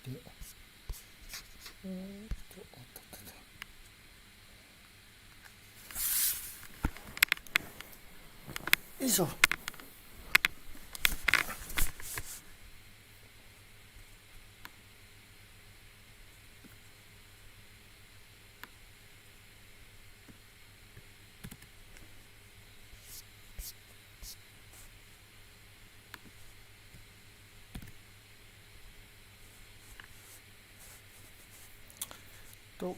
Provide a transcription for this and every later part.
で、よいしょ。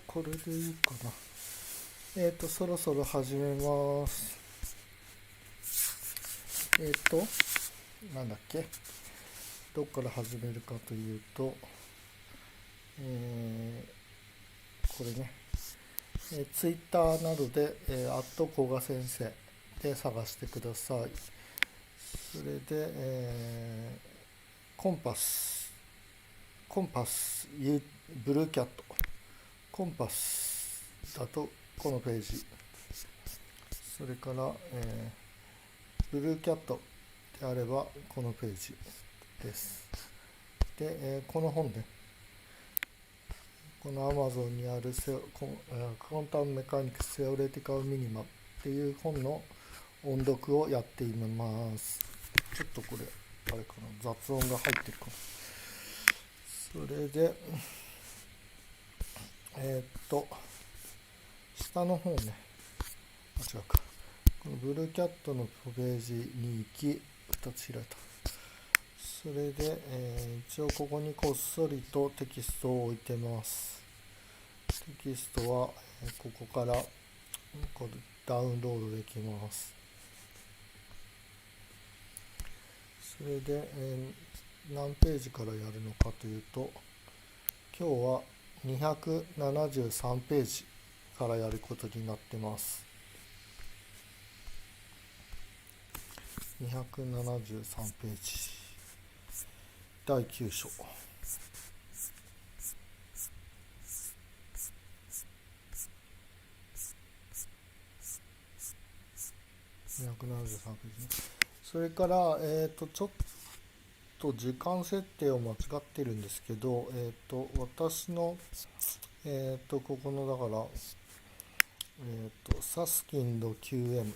これでいいかな。そろそろ始めます。なんだっけ、どっから始めるかというと、これね、ツイッターなどで、古賀先生で探してください。それで、コンパス、ブルーキャット、コンパスだとこのページ、それから、ブルーキャットであればこのページです。で、この本ね、この Amazon にあるカウンターメカニクス・セオレティカル・ミニマっていう本の音読をやっています。ちょっとこれあれかな、雑音が入ってるかな。それで下の方ね、違うか、このブルーキャットのページに行き2つ開いた。それで、一応ここにこっそりとテキストを置いてます。テキストは、ここからダウンロードできます。それで、何ページからやるのかというと、今日は273ページからやることになってます。273ページ、第9章。273ページね。それから、ちょっと時間設定を間違ってるんですけど、私の、ここのだから、SusskindQM、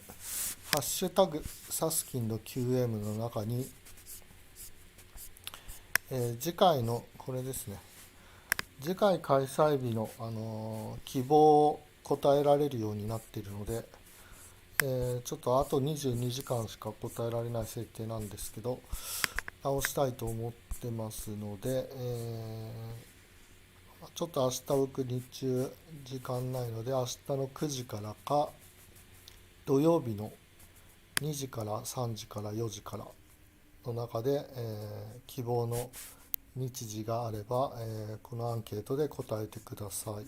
ハッシュタグ SusskindQM の中に、次回のこれですね、次回開催日の、希望を答えられるようになっているので、ちょっとあと22時間しか答えられない設定なんですけど、直したいと思ってますので、ちょっと明日僕日中時間ないので、明日の9時からか土曜日の2時から3時から4時からの中で、希望の日時があれば、このアンケートで答えてください。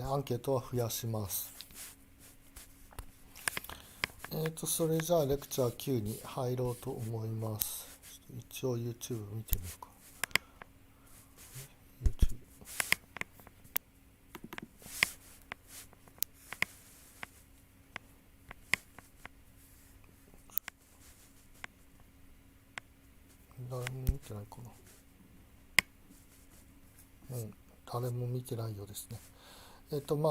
アンケートは増やします。それじゃあレクチャー9に入ろうと思います。一応 YouTube 見てみようか。YouTube。誰も見てないかな。誰も見てないようですね。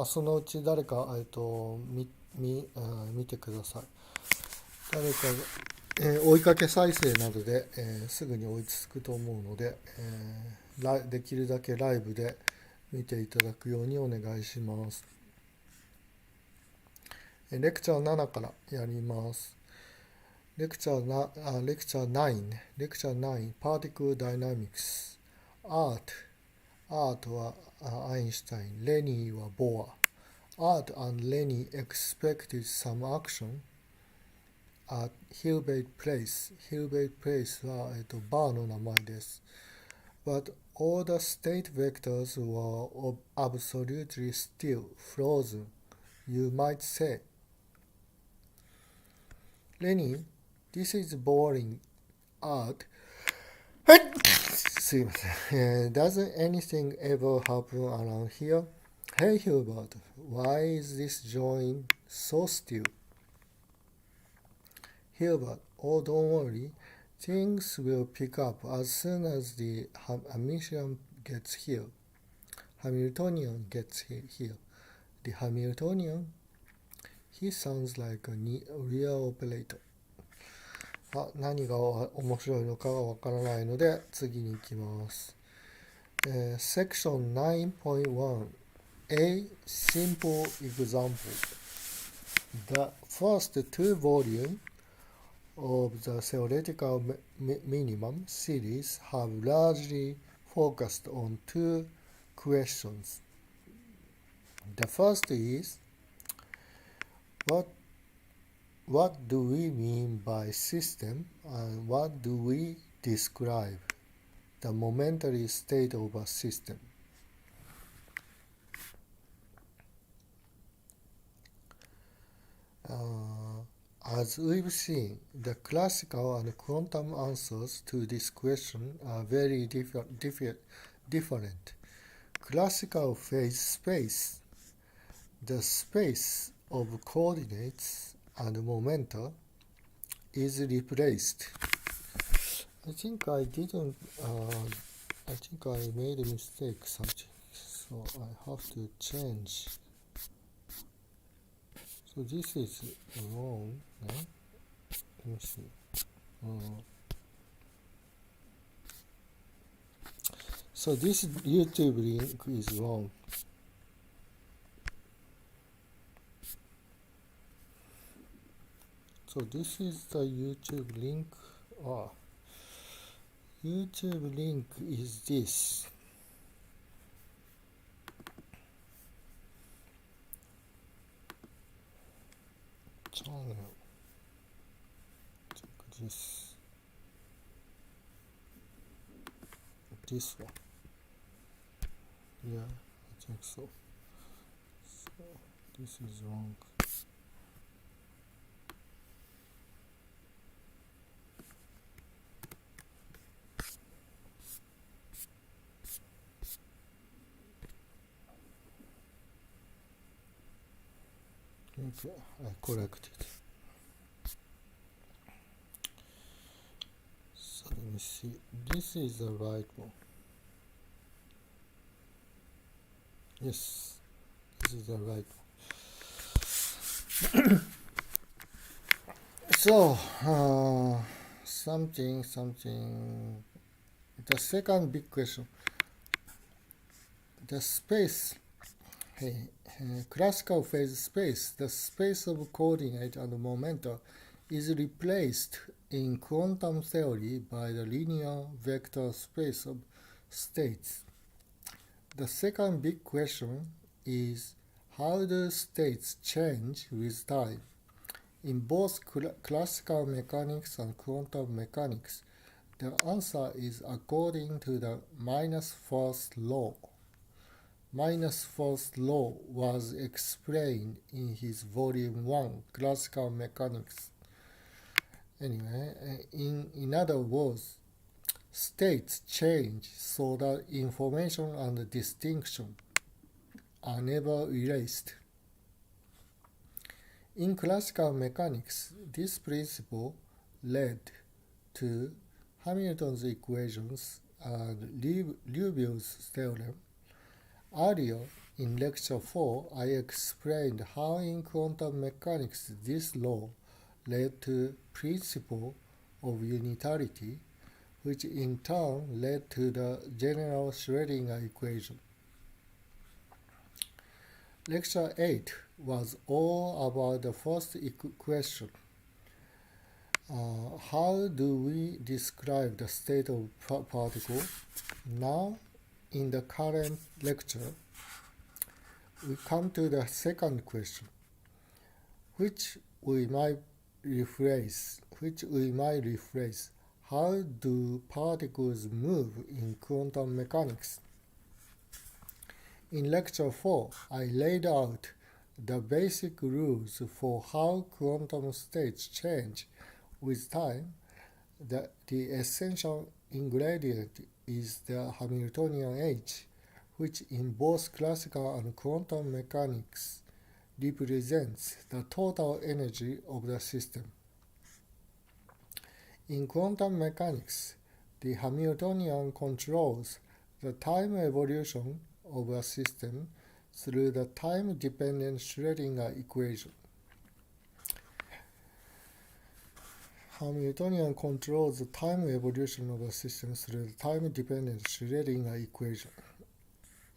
そのうち誰か、見てください。誰かが、追いかけ再生などで、すぐに追いつくと思うので、できるだけライブで見ていただくようにお願いします。レクチャー7からやります。レクチャー9ね。レクチャー9、Particle Dynamics。アートはアインシュタイン、レニーはボア。Art and Lenny expected some action at Hilbert Place。Hilbert Place は、バーの名前です。But all the state vectors were absolutely still, frozen, you might say. Lenny, this is boring art. すいません。Doesn't anything ever happen around here? Hey Hubert, why is this drawing so still? Hubert, oh don't worry, Things will pick up as soon as the Hamiltonian gets here. Hamiltonian gets here. The Hamiltonian, he sounds like a real operator. 何が面白いのかがわからないので次に行きます。Section 9.1 A simple example. The first two volumes of the theoretical minimum series have largely focused on two questions. The first is, what do we mean by system and what do we describe the momentary state of a system? As we've seen, the classical and quantum answers to this question are very different. Classical phase space, the space of coordinates and momenta, is replaced. I think I made a mistake something, so I have to change. So this is wrong. Let me see. So this YouTube link is wrong. So this is the YouTube link. YouTube link is this. Channel. This one. Yeah, I think so. So this is wrong. Okay, I corrected. So let me see. This is the right one. Yes, this is the right one. So, something. The second big question. The space. Classical phase space, the space of coordinate and momenta, is replaced in quantum theory by the linear vector space of states. The second big question is, how do states change with time? In both classical mechanics and quantum mechanics, the answer is according to the minus first law. Minus first law was explained in his volume 1, Classical Mechanics. Anyway, in other words, states change so that information and distinction are never erased. In classical mechanics, this principle led to Hamilton's equations and Liouville's theorem. Earlier, in Lecture 4, I explained how in quantum mechanics this law led to principle of unitarity, which in turn led to the general Schrodinger equation. Lecture 8 was all about the first question. How do we describe the state of particle? Now, in the current lecture, we come to the second question, which we might rephrase. How do particles move in quantum mechanics? In Lecture 4, I laid out the basic rules for how quantum states change with time. The essential ingredient is the Hamiltonian H, which in both classical and quantum mechanics represents the total energy of the system. In quantum mechanics, the Hamiltonian controls the time evolution of a system through the time-dependent Schrodinger equation. Hamiltonian controls the time evolution of a system through the time-dependent Schrodinger equation.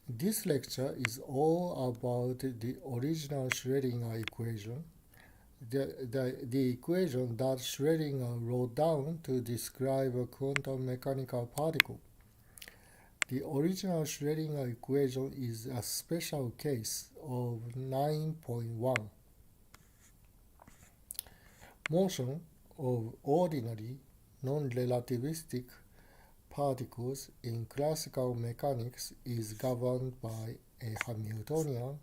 This lecture is all about the original Schrodinger equation, the equation that Schrodinger wrote down to describe a quantum mechanical particle. The original Schrodinger equation is a special case of 9.1. Motion of ordinary non-relativistic particles in classical mechanics is governed by a Hamiltonian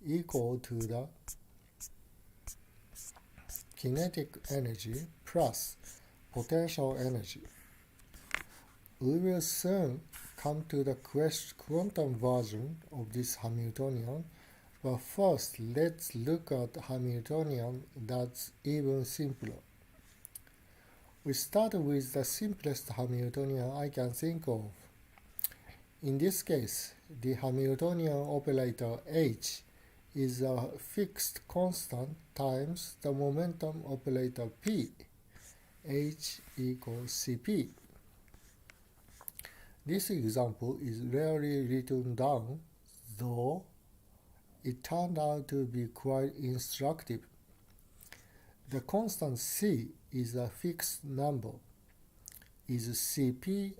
equal to the kinetic energy plus potential energy. We will soon come to the quantum version of this Hamiltonian, but first let's look at Hamiltonian that's even simpler. We start with the simplest Hamiltonian I can think of. In this case, the Hamiltonian operator H is a fixed constant times the momentum operator P. H equals Cp. This example is rarely written down, though it turned out to be quite instructive. The constant C is a fixed number. Is Cp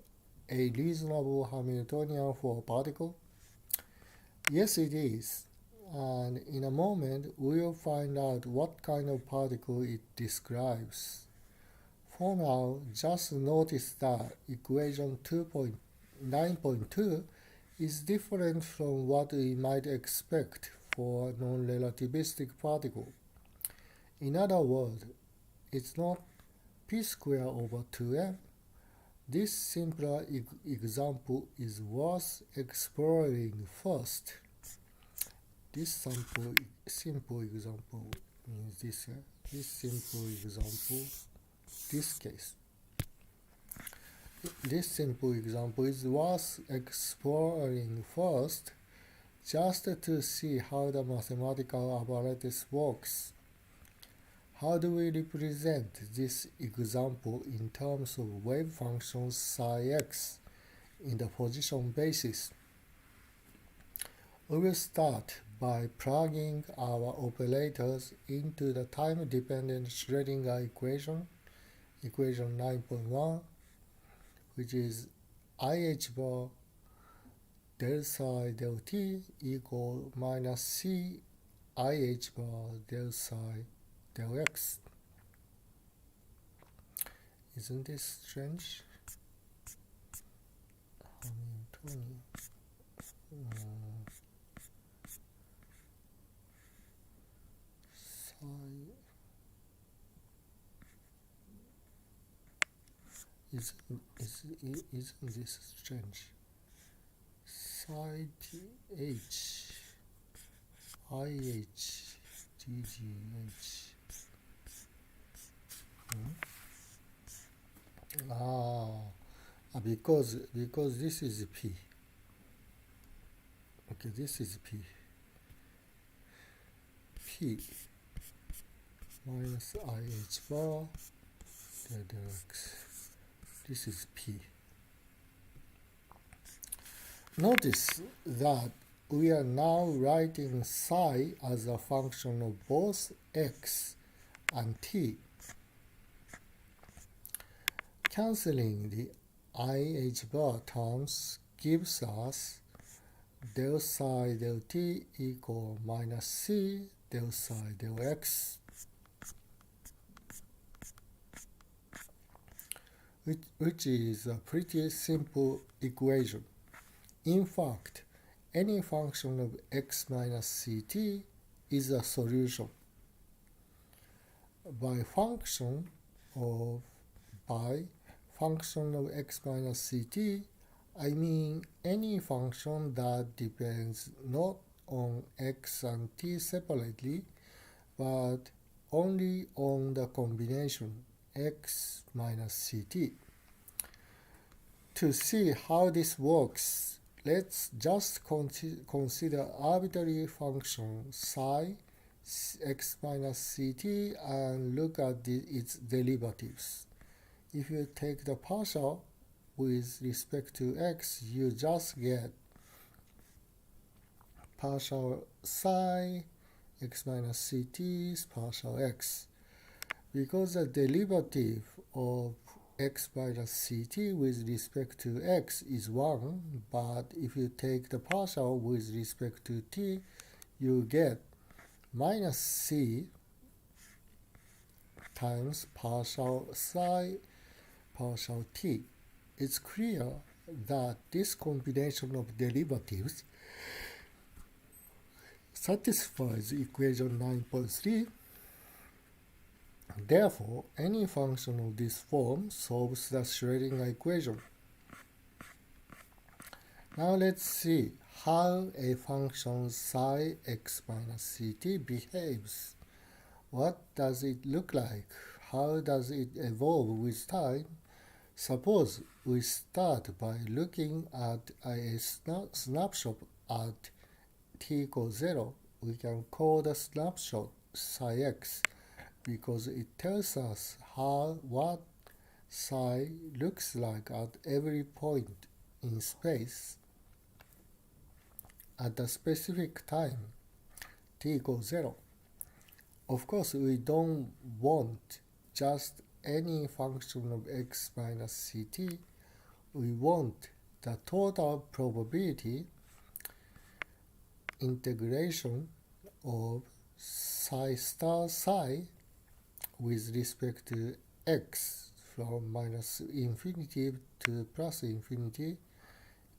a reasonable Hamiltonian for a particle? Yes, it is. And in a moment, we'll find out what kind of particle it describes. For now, just notice that equation 9.2 is different from what we might expect for a non-relativistic particle. In other words, it's not p squared over 2m. This simpler example is worth exploring first. This simple example means this simple example, this case. This simple example is worth exploring first just to see how the mathematical apparatus works. How do we represent this example in terms of wave functions psi x in the position basis? We will start by plugging our operators into the time-dependent Schrodinger equation, equation 9.1, which is IH bar del psi del t equal minus C IH bar del psi del x. Isn't this strange? Hamiltonian. Isn't this strange? Psi h IH DGH. Because this is P. Okay, this is P. P minus IH bar del x. This is P. Notice that we are now writing psi as a function of both x and t. Cancelling the IH bar terms gives us del psi del t equal minus c del psi del x, which is a pretty simple equation. In fact, any function of x minus ct is a solution. By function of x minus ct, I mean any function that depends not on x and t separately, but only on the combination x minus ct. To see how this works, let's just consider arbitrary function psi x minus ct and look at its derivatives. If you take the partial with respect to x, you just get partial psi x minus ct partial x. Because the derivative of x minus ct with respect to x is 1, but if you take the partial with respect to t, you get minus c times partial psi partial t. It's clear that this combination of derivatives satisfies equation 9.3. Therefore, any function of this form solves the Schrodinger equation. Now let's see how a function psi x minus ct behaves. What does it look like? How does it evolve with time? Suppose we start by looking at a snapshot at t equals 0. We can call the snapshot psi x because it tells us what psi looks like at every point in space at a specific time t equals 0. Of course, we don't want just any function of x minus ct. We want the total probability integration of psi star psi with respect to x from minus infinity to plus infinity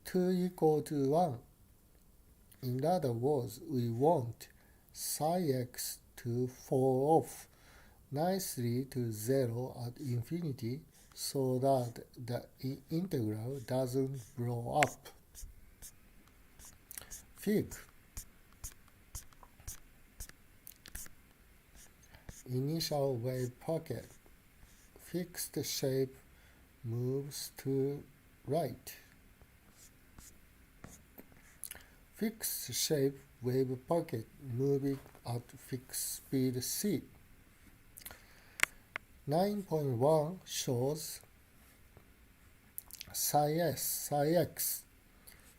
to equal to 1. In other words, we want psi x to fall off nicely to 0 at infinity so that the integral doesn't blow up. Fig. Initial wave pocket. Fixed shape moves to right. Fixed shape wave pocket moving at fixed speed c. 9.1 shows psi x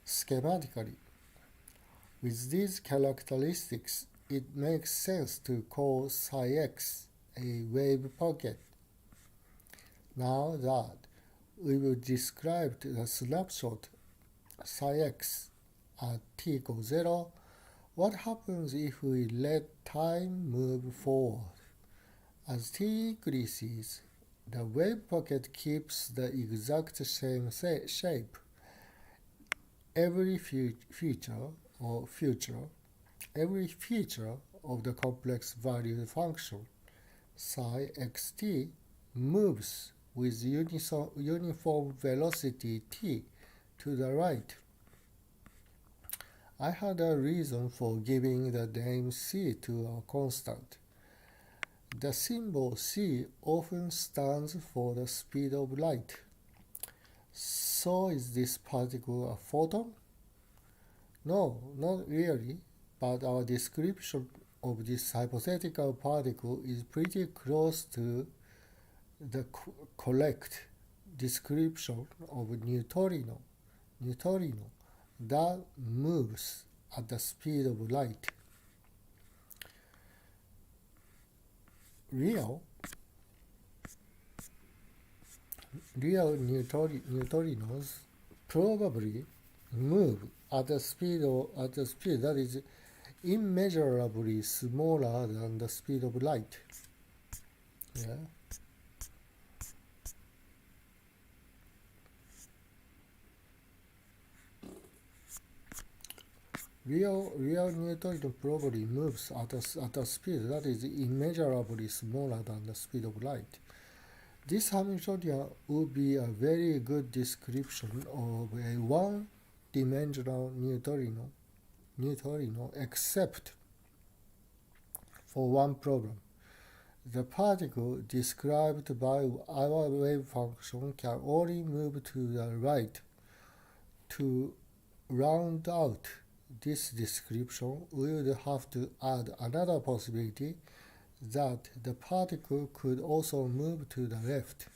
schematically. With these characteristics, it makes sense to call psi x a wave pocket. Now that we will describe the snapshot psi x at t equals 0, what happens if we let time move forward? As t increases, the wave pocket keeps the exact same shape. Every feature of the complex valued function psi xt moves with uniform velocity t to the right. I had a reason for giving the name c to a constant. The symbol c often stands for the speed of light. So is this particle a photon? No, not really, but our description of this hypothetical particle is pretty close to the correct description of neutrino that moves at the speed of light. Real neutrinos probably move at a speed that is immeasurably smaller than the speed of light. Yeah. Real neutrino probably moves at a speed that is immeasurably smaller than the speed of light. This Hamiltonian would be a very good description of a one-dimensional neutrino except for one problem. the particle described by our wave function can only move to the right. To round out this description, we would have to add another possibility that the particle could also move to the left.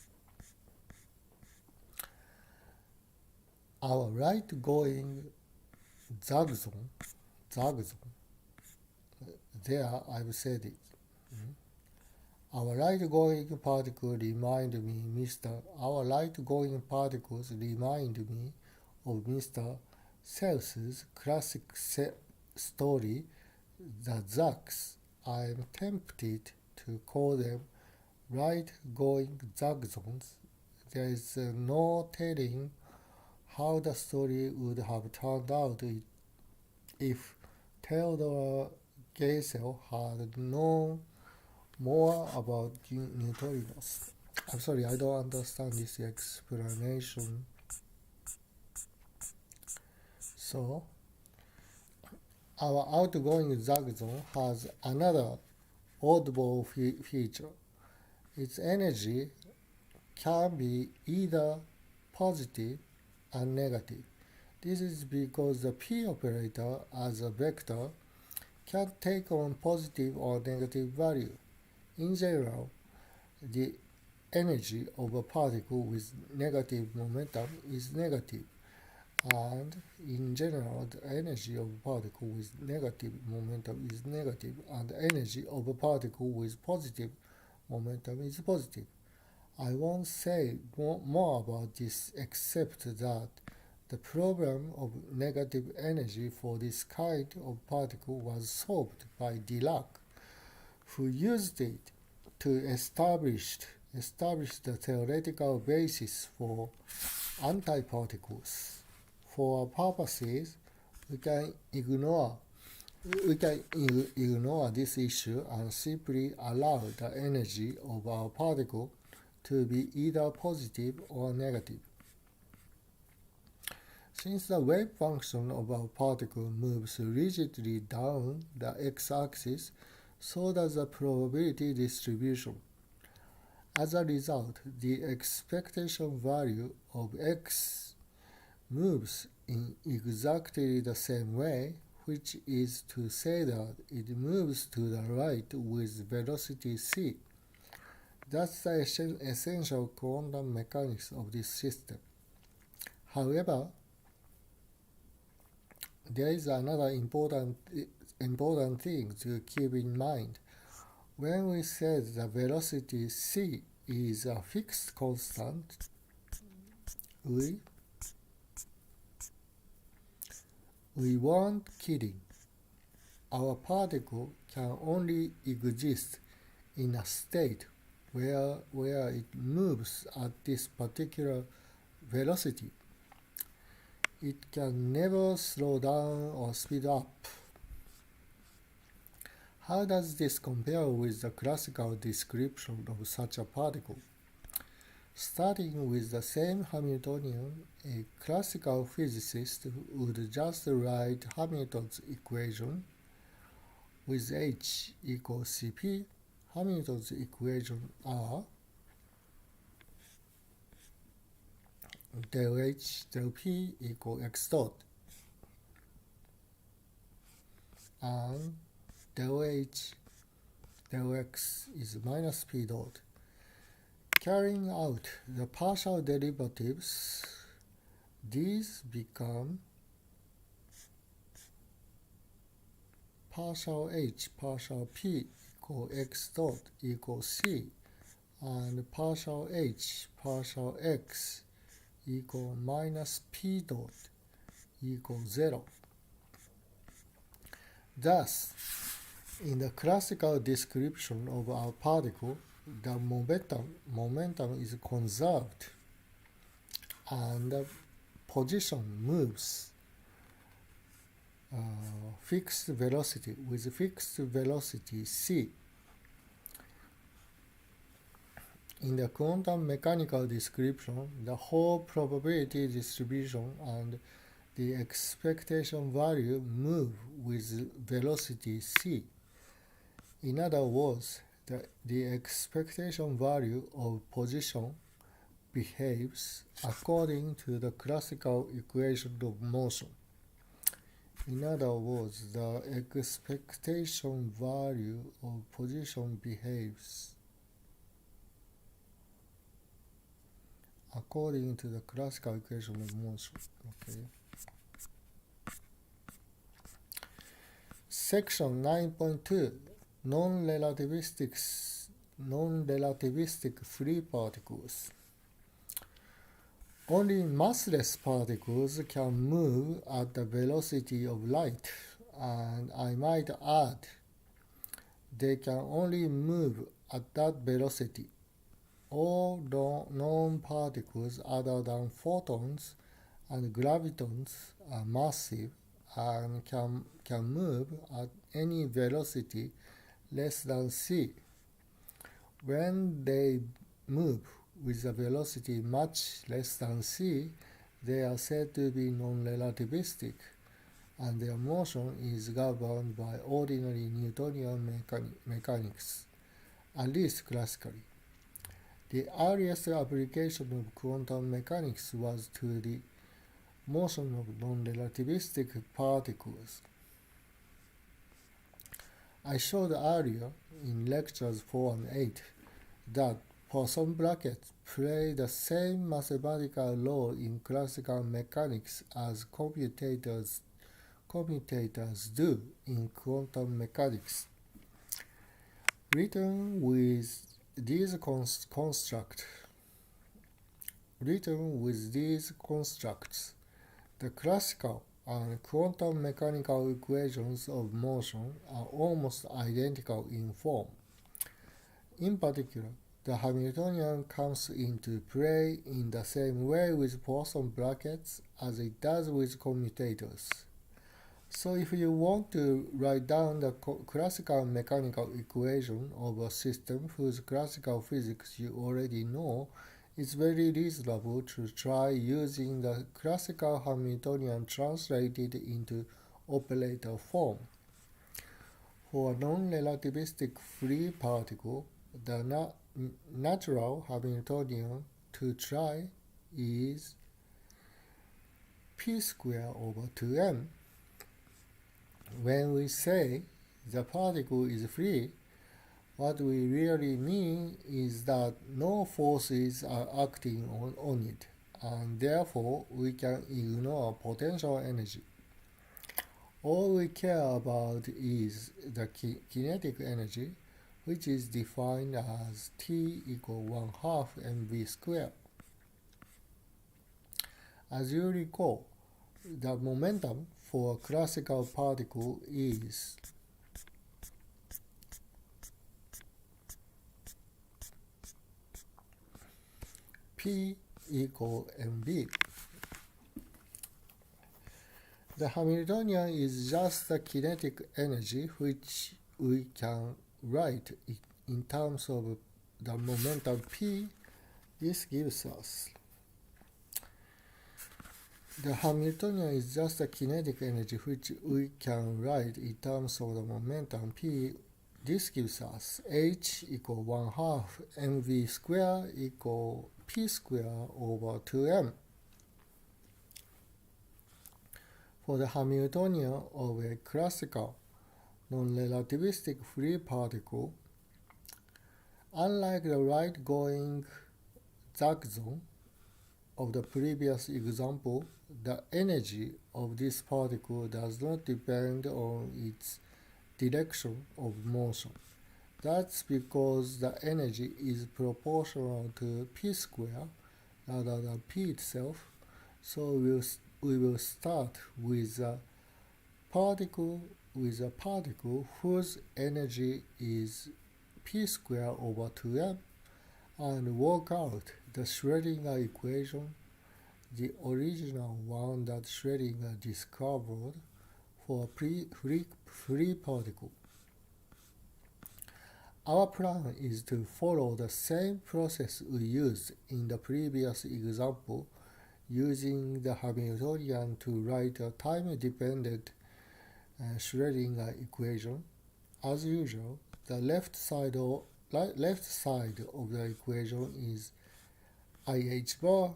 Our right-going zagzone, there I've said it. Our right-going particles remind me of Mr. Sells' classic story, The Zags. I am tempted to call them right-going zagzones. There is no telling how the story would have turned out if Theodore Geisel had known more about neutrinos. I'm sorry, I don't understand this explanation. So, our outgoing zagzone has another oddball feature. Its energy can be either positive and negative. This is because the p operator as a vector can take on positive or negative value. In general, the energy of a particle with negative momentum is negative, and in general, the energy of a particle with negative momentum is negative, and the energy of a particle with positive momentum is positive. I won't say more about this except that the problem of negative energy for this kind of particle was solved by Dirac, who used it to establish the theoretical basis for antiparticles. For our purposes, we can ignore this issue and simply allow the energy of our particle to be either positive or negative. Since the wave function of our particle moves rigidly down the x-axis, so does the probability distribution. As a result, the expectation value of x moves in exactly the same way, which is to say that it moves to the right with velocity c. That's the essential quantum mechanics of this system. However, there is another important thing to keep in mind. When we said the velocity c is a fixed constant, we weren't kidding. Our particle can only exist in a state where it moves at this particular velocity. It can never slow down or speed up. How does this compare with the classical description of such a particle? Starting with the same Hamiltonian, a classical physicist would just write Hamilton's equation with h equals Cp. Hamilton's equations are del h del p equal x dot, and del h del x is minus p dot. Carrying out the partial derivatives, these become partial h partial p equal x dot equals c, and partial h partial x equal minus p dot equals 0. Thus, in the classical description of our particle, the momentum is conserved and the position moves fixed velocity with fixed velocity c. In the quantum mechanical description, the whole probability distribution and the expectation value move with velocity c. In other words, the expectation value of position behaves according to the classical equation of motion. In other words, the expectation value of position behaves according to the classical equation of motion. Okay. Section 9.2 Non-relativistic free particles. Only massless particles can move at the velocity of light, and I might add, they can only move at that velocity. All known particles other than photons and gravitons are massive and can move at any velocity less than c. When they move with a velocity much less than c, they are said to be non-relativistic, and their motion is governed by ordinary Newtonian mechanics, at least classically. The earliest application of quantum mechanics was to the motion of non-relativistic particles. I showed earlier in lectures 4 and 8 that Poisson brackets play the same mathematical role in classical mechanics as commutators do in quantum mechanics. Written with these constructs, the classical and quantum mechanical equations of motion are almost identical in form. In particular, the Hamiltonian comes into play in the same way with Poisson brackets as it does with commutators. So if you want to write down the classical mechanical equation of a system whose classical physics you already know, it's very reasonable to try using the classical Hamiltonian translated into operator form. For a non-relativistic free particle, the natural Hamiltonian to try is p squared over 2m. When we say the particle is free, what we really mean is that no forces are acting on it, and therefore we can ignore potential energy. All we care about is the kinetic energy, which is defined as T equal 1/2 mv squared. As you recall, the momentum for a classical particle is P equal mv. The Hamiltonian is just the kinetic energy which we can write in terms of the momentum p. This gives us the Hamiltonian is just the kinetic energy which we can write in terms of the momentum p. This gives us h equal 1/2 mv squared equal p squared over 2m. For the Hamiltonian of a classical non-relativistic free particle, unlike the right-going Zag-zone of the previous example, the energy of this particle does not depend on its direction of motion. That's because the energy is proportional to p squared rather than p itself, so we will start with a particle whose energy is p squared over 2m and work out the Schrodinger equation, the original one that Schrodinger discovered for a free particle. Our plan is to follow the same process we used in the previous example, using the Hamiltonian to write a time-dependent Schrodinger equation. As usual, the left side left side of the equation is IH bar,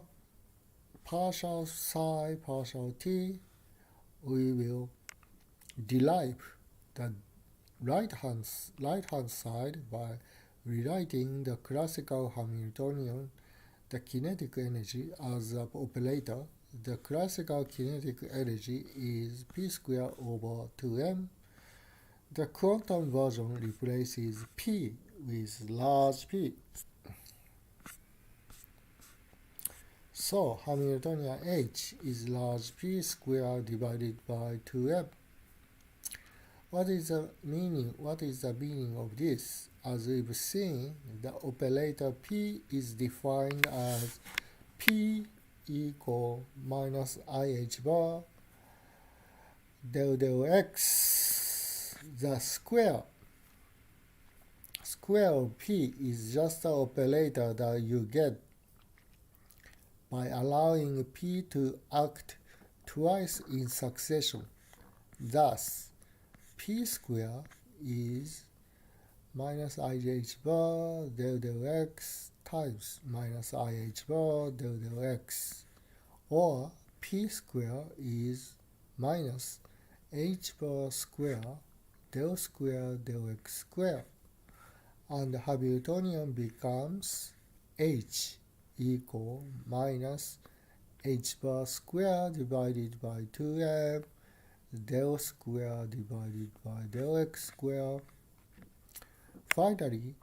partial psi, partial t. We will derive the right hand side by rewriting the classical Hamiltonian, the kinetic energy, as the operator. The classical kinetic energy is p squared over 2m. The quantum version replaces p with large p. So Hamiltonian H is large p squared divided by 2m. What is the meaning of this? As we've seen, the operator p is defined as p equal minus IH bar del x. The square of p is just the operator that you get by allowing p to act twice in succession. Thus, p squared is minus IH bar del x times minus IH bar del x, or p squared is minus h bar square del x square, and Hamiltonian becomes h equal minus h bar square divided by 2m del square divided by del x square. Finally,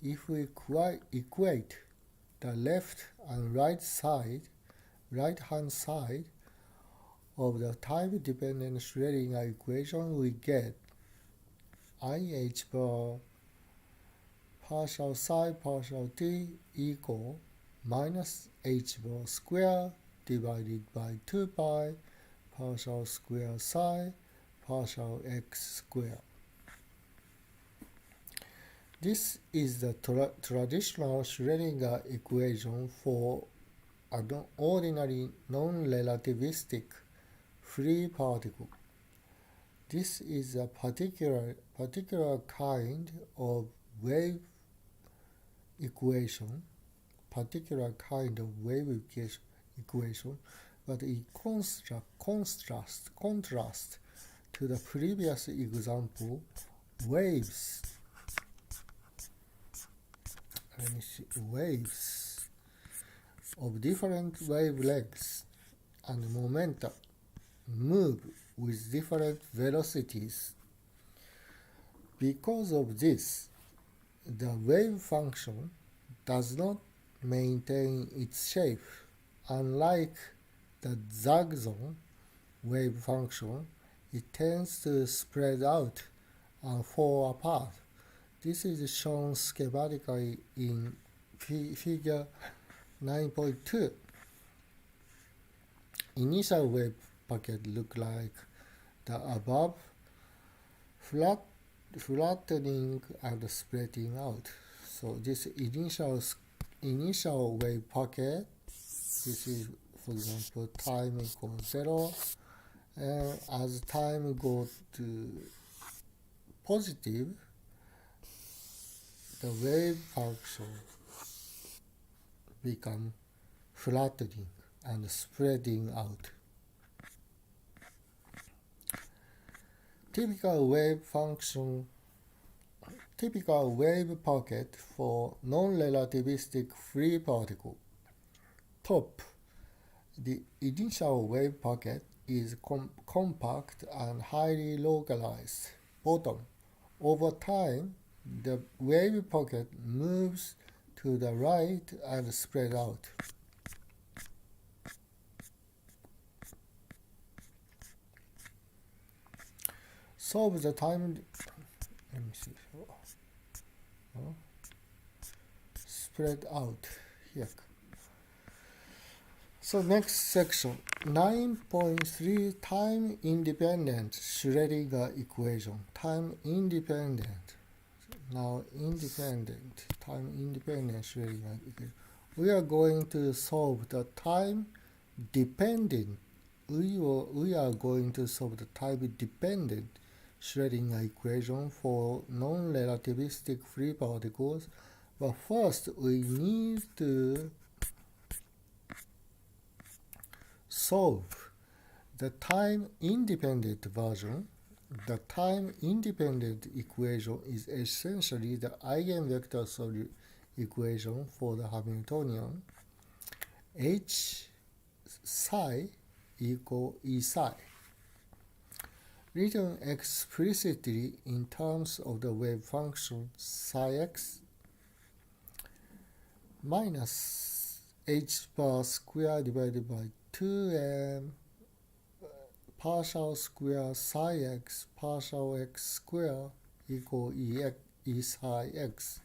if we equate the left and right hand side of the time-dependent Schrodinger equation, we get IH bar partial psi partial t equal minus h bar square divided by 2 pi partial square psi partial x square. This is the traditional Schrodinger equation for an ordinary non-relativistic free particle. This is a particular kind of wave equation, but in contrast to the previous example, waves of different wavelengths and momenta move with different velocities. Because of this, the wave function does not maintain its shape. Unlike the zag zone wave function, it tends to spread out and fall apart. This is shown schematically in figure 9.2. Initial wave packet look like the above, flattening and spreading out. So this initial wave packet, this is, for example, time equals 0, and as time goes to positive, the wave function become flattening and spreading out. Typical wave pocket for non-relativistic free particle. Top. The initial wave pocket is compact and highly localized. Bottom. Over time, the wave pocket moves to the right and spread out. Solve the time. Let me see. Spread out here. So next section, 9.3 time-independent Schrodinger equation. Time-independent. Now time-independent Schrodinger equation. We are going to solve the time-dependent. We are going to solve the time-dependent Schrodinger equation for non-relativistic free particles. But first, we need to solve the time-independent version. The time-independent equation is essentially the eigenvector equation for the Hamiltonian H psi equal E psi. Written explicitly in terms of the wave function psi x minus h bar square divided by 2m partial square psi x partial x square equal e psi x.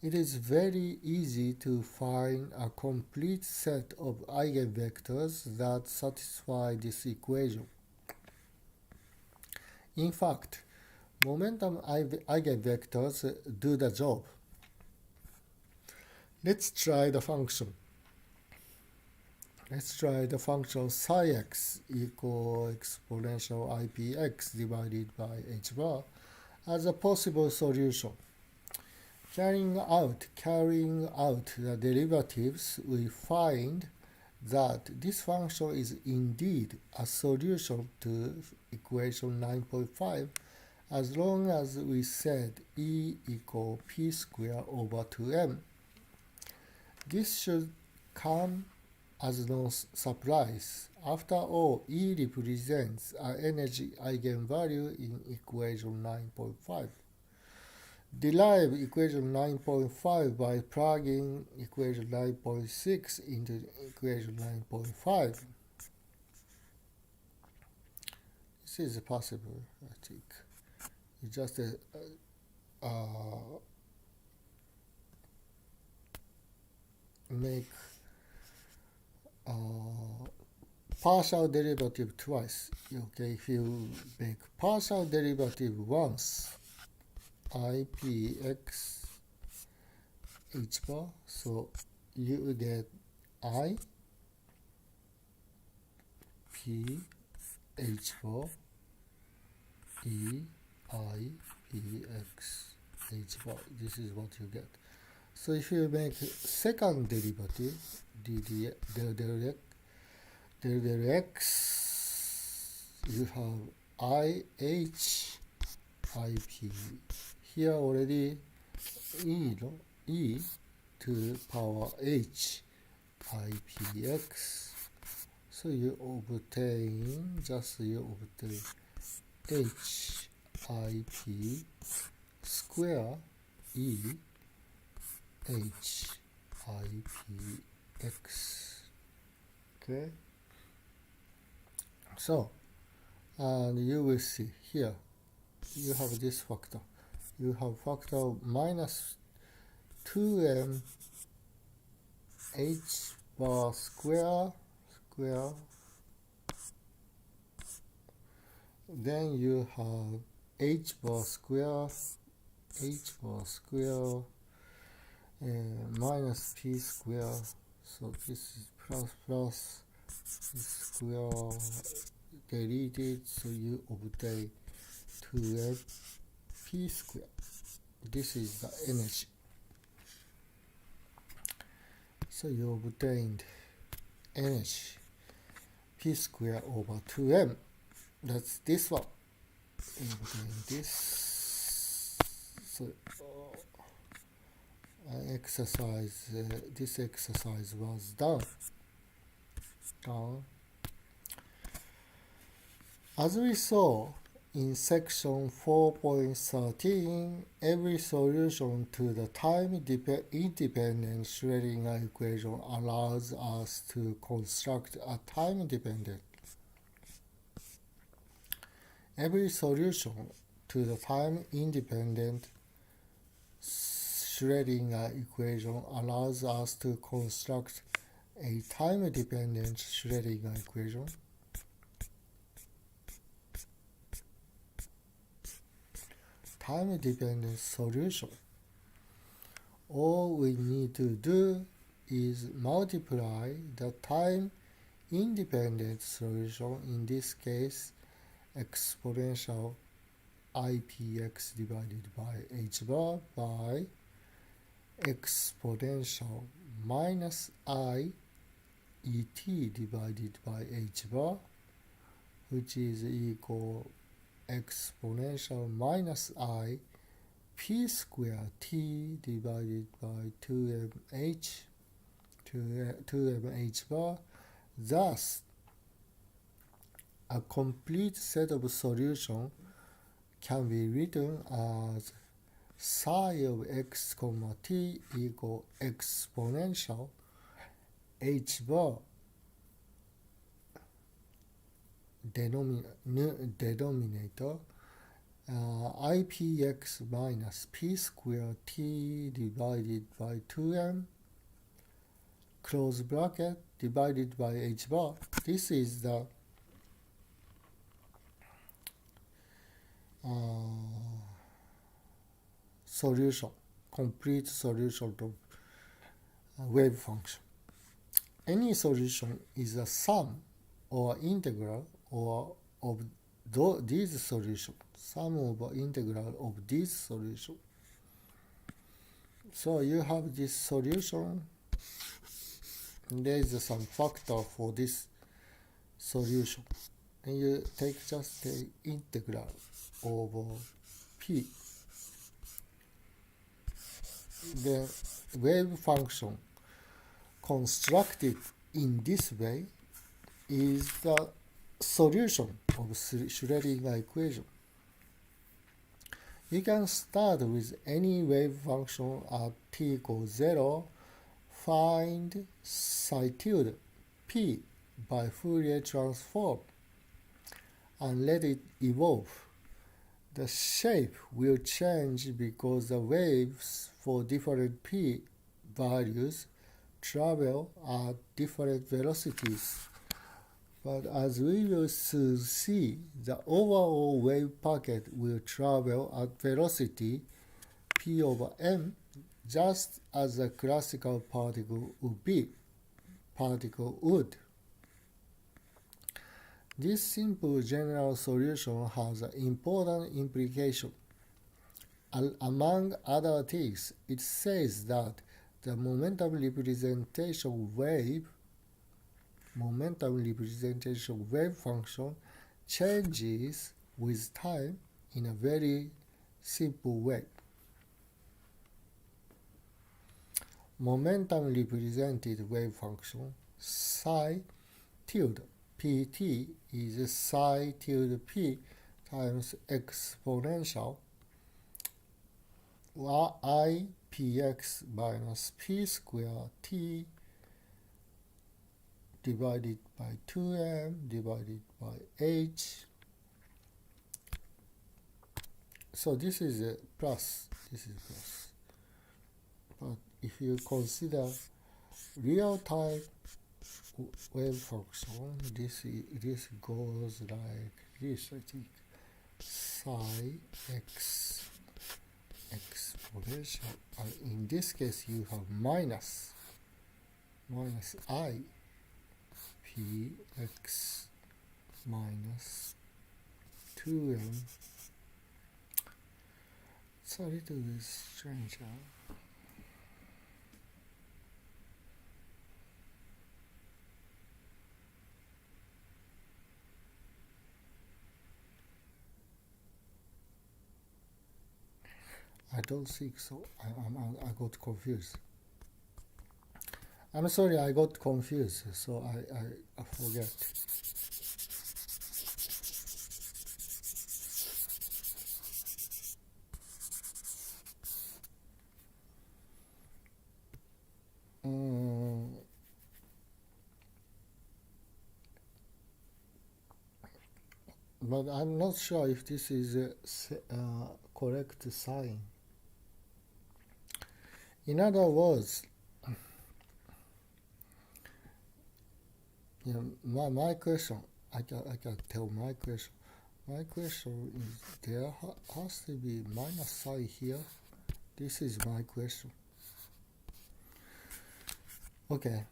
It is very easy to find a complete set of eigenvectors that satisfy this equation. In fact, momentum eigenvectors do the job. Let's try the function. Let's try the function psi x equal exponential ipx divided by h bar as a possible solution. Carrying out the derivatives, we find that this function is indeed a solution to equation 9.5 as long as we set E equal p squared over 2m. This should come as no surprise. After all, E represents an energy eigenvalue in equation 9.5. Derive equation 9.5 by plugging equation 9.6 into equation 9.5. This is possible, I think. You just make partial derivative twice. Okay, if you make partial derivative once, ipx h bar, so you get I p h bar e I p x h bar. This is what you get. So if you make second derivative, del x, you have I h I p. Here already e to power h ipx. So you obtain h ip square e h ipx. Okay. So, and you will see here, you have this factor. You have factor minus 2m h bar square. Then you have h bar square minus p square. So this is plus this square deleted, so you obtain 2m p square. This is the energy. So you obtained energy p square over 2m. That's this one. You obtain this. So this exercise was done. As we saw in section 4.13, every solution to the time-independent Schrodinger equation allows us to construct a time-dependent. Every solution to the time-independent Schrodinger equation allows us to construct a time-dependent Schrodinger equation. Time-dependent solution. All we need to do is multiply the time-independent solution, in this case exponential IPX divided by h bar by exponential minus I et divided by h bar, which is equal exponential minus I p square t divided by 2mh bar. Thus, a complete set of solutions can be written as psi of x comma t equal exponential h bar denominator IPX minus p square t divided by 2m close bracket divided by h bar. This is the solution, complete solution of wave function. Any solution is a sum or integral or of these solutions, sum of integral of these solutions. So you have this solution, and there is some factor for this solution, and you take just the integral over p. The wave function constructed in this way is the solution of Schrodinger equation. You can start with any wave function at t equals 0, find psi tilde p by Fourier transform, and let it evolve. The shape will change because the waves for different p values travel at different velocities. But as we will soon see, the overall wave packet will travel at velocity p over m, just as a classical particle would. This simple general solution has an important implication. Among other things, it says that the momentum representation wave function changes with time in a very simple way. Momentum represented wave function psi tilde pt is psi tilde p times exponential IPX minus p square t divided by 2m divided by h. So this is a plus, But if you consider real-time wave function, this goes like this, I think. Psi x exponential, and in this case you have minus I px minus 2m. It's a little bit strange. I don't think so. I got confused. I'm sorry, I got confused, so I forget. But I'm not sure if this is a correct sign. In other words, my question, I can tell my question. My question is, there has to be minus psi here. This is my question. Okay.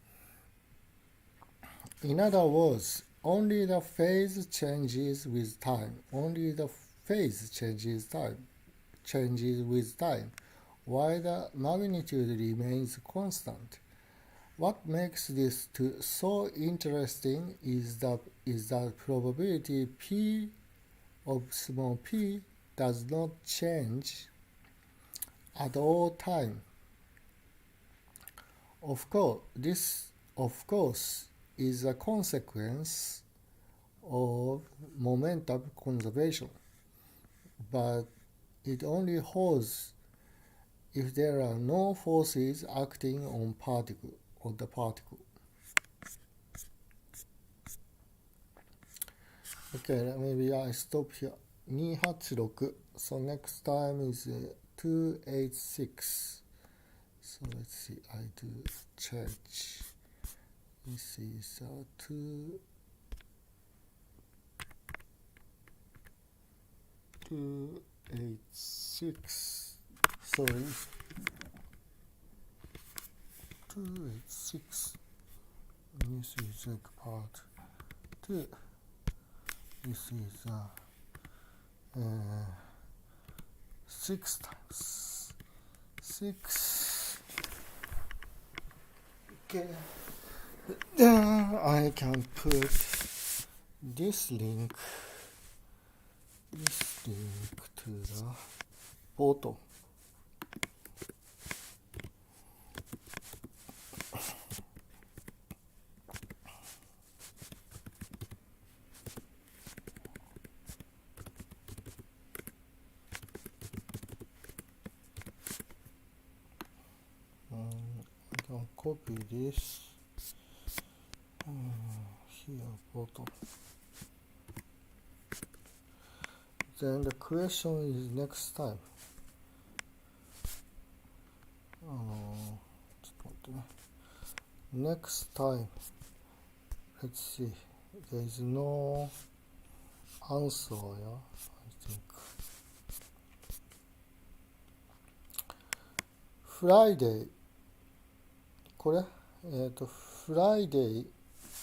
In other words, only the phase changes with time. Only the phase changes with time, while the magnitude remains constant. What makes this so interesting is that probability P of small p does not change at all time. This is a consequence of momentum conservation, but it only holds if there are no forces acting on the particle. Okay, maybe I stop here. 286. So next time is 286. So let's see, I do change. This is 286. Sorry. 286. This is like part 2. This is 6 times 6. Okay. Then I can put this link to the bottom. I can copy this here bottom. Then the question is next time. Next time, let's see. There is no answer, yeah, I think. Friday. これFriday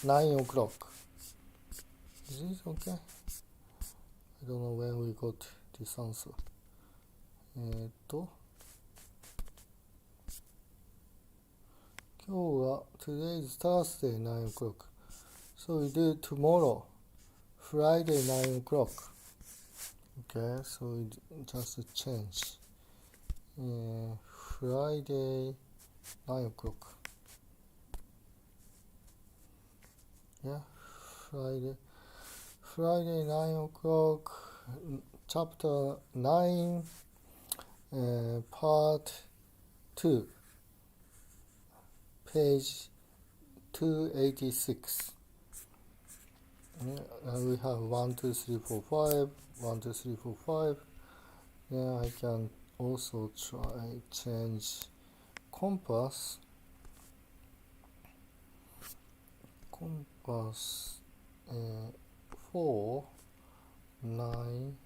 9 o'clock. Is this okay? I don't know when we got this answer. Today is Thursday 9 o'clock. So we do tomorrow, Friday 9 o'clock. Okay, so we just change. Friday 9 o'clock. Yeah, Friday 9 o'clock, chapter 9, part 2, page 286. We have 1, 2, 3, 4, 5, 1, 2, 3, 4, 5. Then I can also try change compass 4, 9.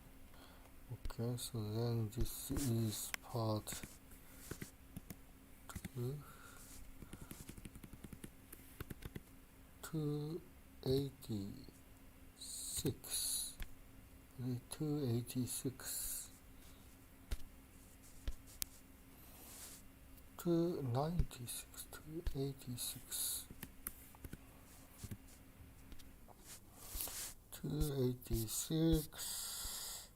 Okay, so then this is part 2, 286. 286. 296. 286. 286.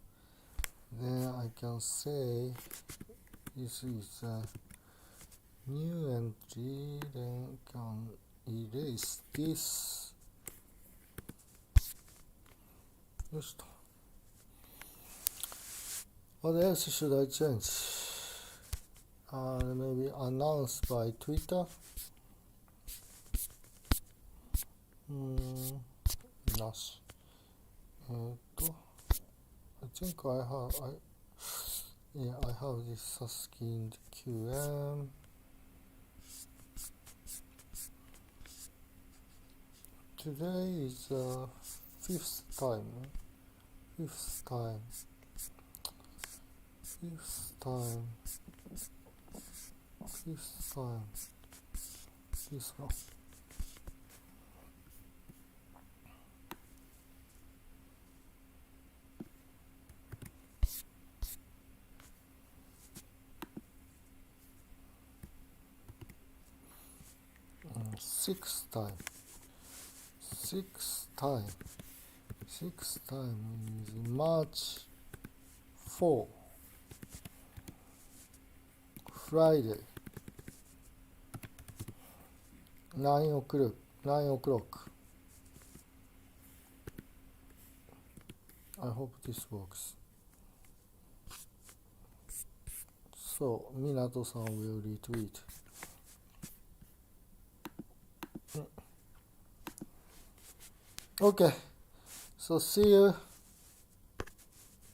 Then I can say this is a new entry. Then can erase this. Just what else should I change? Maybe announce by Twitter. Nash. I think I have this SusskindQM. Today is fifth time. This one. sixth time is March 4, Friday, 9 o'clock. I hope this works. So, Minato-san will retweet. Okay, so see you.